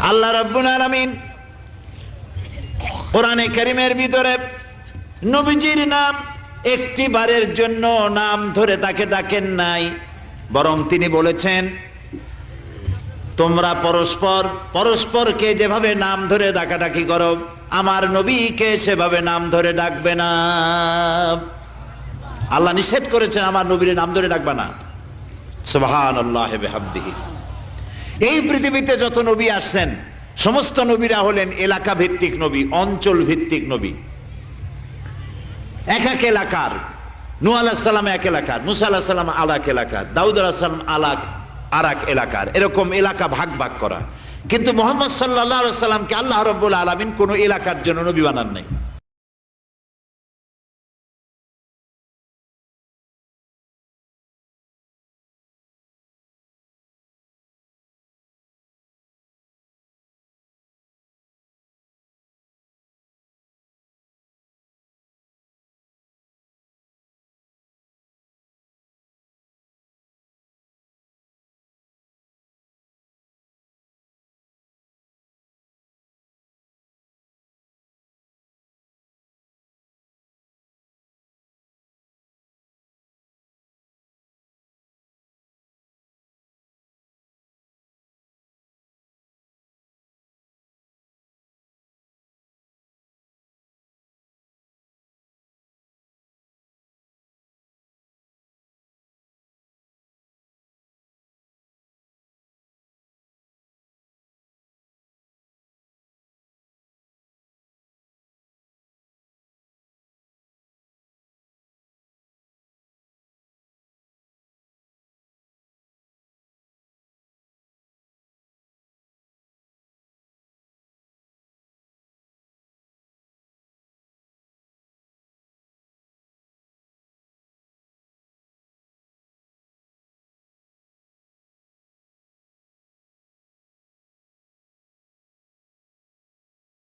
আল্লাহ রাব্বুল আলামিন কোরআনে কারীমের ভিতরে নবীজির নাম একটি বারের জন্য নাম ধরে তাকে ডাকেন নাই, বরং তিনি বলেছেন তোমরা পরস্পর পরস্পরকে যেভাবে নাম ধরে ডাকাডাকি করো আমার নবীকে সেভাবে নাম ধরে ডাকবে না। আল্লাহ নিষেধ করেছেন আমার নবীর নাম ধরে ডাকবে না। সুবহানাল্লাহি ওয়া বিহামদিহি। এই পৃথিবীতে যত নবী আসছেন সমস্ত নবীরা হলেন এলাকা ভিত্তিক নবী, অঞ্চল ভিত্তিক নবী। এক এক এলাকার, নূহ আলাইহিস সালাম এক এলাকার, মুসা আলাইহিস সালাম আলাক এলাকার, দাউদ আলাইহিস সালাম আরাক এলাকার, এরকম এলাকা ভাগ ভাগ করা। কিন্তু মুহাম্মদ সাল্লাল্লাহু আলাইহি ওয়াসাল্লামকে আল্লাহ রাব্বুল আলামিন কোন এলাকার জন্য নবী বানান নাই।